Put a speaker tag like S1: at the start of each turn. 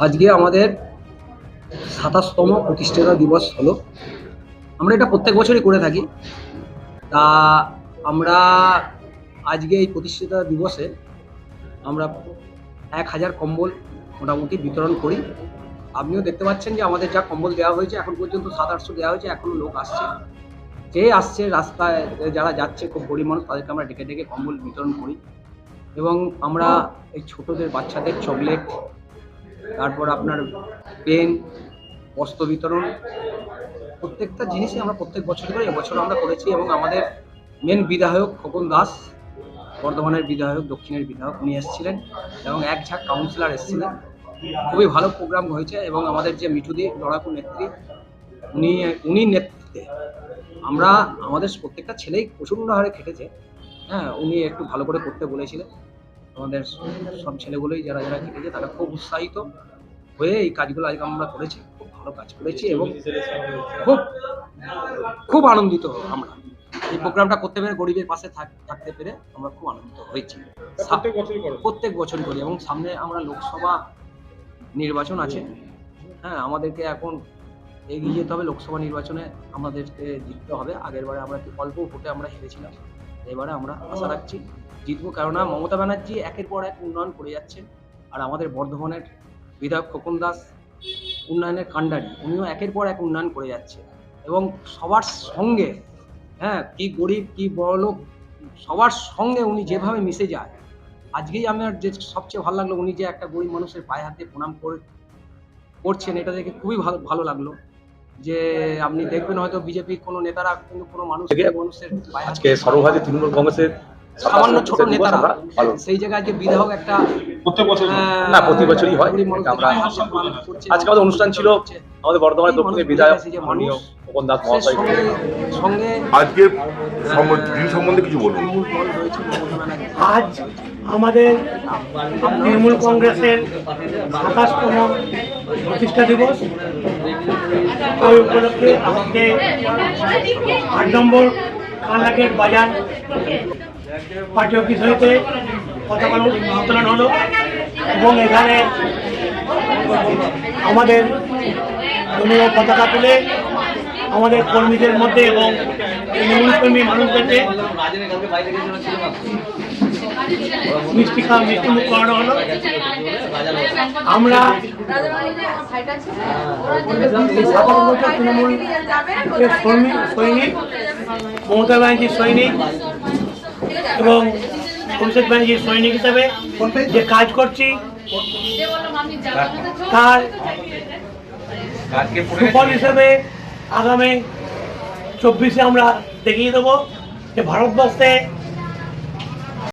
S1: আজকে আমাদের ২৭তম প্রতিষ্ঠাতা দিবস হলো। আমরা এটা প্রত্যেক বছরই করে থাকি। তা আমরা আজকে এই প্রতিষ্ঠাতা দিবসে আমরা ১,০০০ কম্বল মোটামুটি বিতরণ করি। আপনিও দেখতে পাচ্ছেন যে আমাদের যা কম্বল দেওয়া হয়েছে এখন পর্যন্ত ৭০০-৮০০ দেওয়া হয়েছে, এখনো লোক আসছে। যে আসছে রাস্তায় যারা যাচ্ছে খুব গরিব মানুষ তাদেরকে আমরা ডেকে ডেকে কম্বল বিতরণ করি এবং আমরা এই ছোটদের বাচ্চাদের চকলেট, তারপর আপনার পেন, বস্ত্র বিতরণ প্রত্যেকটা জিনিসই আমরা প্রত্যেক বছর করি। এবছর আমরা করেছি এবং আমাদের মেন বিধায়ক খোকন দাস, বর্ধমানের বিধায়ক, দক্ষিণের বিধায়ক, উনি এসেছিলেন এবং এক ঝাঁক কাউন্সিলর এসেছিলেন। খুবই ভালো প্রোগ্রাম হয়েছে এবং আমাদের যে মিঠুদি লড়াকু নেত্রী, উনি নেতৃত্বে আমরা আমাদের প্রত্যেকটা ছেলেই প্রচণ্ড হারে খেটেছে। হ্যাঁ, উনি একটু ভালো করে করতে বলেছিলেন। আমাদের সব ছেলেগুলোই যারা যারা খেটেছে তারা খুব উৎসাহিত হয়ে এই কাজগুলো আজকে আমরা করেছি। খুব ভালো কাজ করেছি এবং খুব খুব আনন্দিত আমরা এই প্রোগ্রামটা করতে পেরে, গরিবের পাশে থাকতে পেরে আমরা খুব আনন্দিত হয়েছি। প্রত্যেক বছরই করি এবং সামনে আমরা লোকসভা নির্বাচন আছে। হ্যাঁ, আমাদেরকে এখন এগিয়ে যেতে হবে। লোকসভা নির্বাচনে আমাদেরকে জিততে হবে। আগেরবারে আমরা অল্প ভোটে আমরা হেরেছিলাম। এবারে আমরা আশা রাখছি জিতবো, কেননা মমতা ব্যানার্জি একের পর এক উন্নয়ন করে যাচ্ছেন। আর আমাদের বর্ধমানের বিধায়ক খোকন দাস উন্নয়নের কাণ্ডারি, উনিও একের পর এক উন্নয়ন করে যাচ্ছে এবং সবার সঙ্গে, হ্যাঁ, কি গরিব কি বড়লোক সবার সঙ্গে উনি যেভাবে মিশে যায়। আজকেই আমার যে সবচেয়ে ভালো লাগলো, উনি যে একটা গরিব মানুষের পায়ে হাতে প্রণাম করছেন, এটা দেখে খুবই ভালো লাগলো। যে আপনি দেখবেন হয়তো বিজেপির কোনো নেতারা কিন্তু কোনো মানুষের
S2: আজকে সর্বভারতীয় তৃণমূল কংগ্রেসের
S1: সামান্য ছোট নেতারা সেই জায়গায় যে বিধায়ক একটা
S2: প্রত্যেক বছরই হয়। আমরা আজকে আমাদের অনুষ্ঠান ছিল আমাদের বর্ধমানের দক্ষিণের বিধায়ক মাননীয় খোকন দাস মহাশয়ের
S1: সঙ্গে।
S3: আজকে দিন সম্বন্ধে কিছু বলুন।
S4: আজ আমাদের তৃণমূল কংগ্রেসের ২৭তম প্রতিষ্ঠা দিবস। ওই উপলক্ষে আজকে ৮ নম্বর কালাগেট বাজার পার্টি অফিস হইতে পতাকা উত্তোলন হলো এবং এখানে আমাদের দলীয় পতাকা তুলে আমাদের কর্মীদের মধ্যে এবং তৃণমূল কর্মী মানুষদেরকে মিষ্টি মুখ করানো হলো। আমরা তৃণমূল সৈনিক, মমতা ব্যানার্জির সৈনিক এবং অভিষেক ব্যানার্জির সৈনিক হিসাবে যে কাজ করছি তার সুফল হিসেবে আগামী ২৪-এ আমরা দেখিয়ে দেবো যে ভারতবর্ষে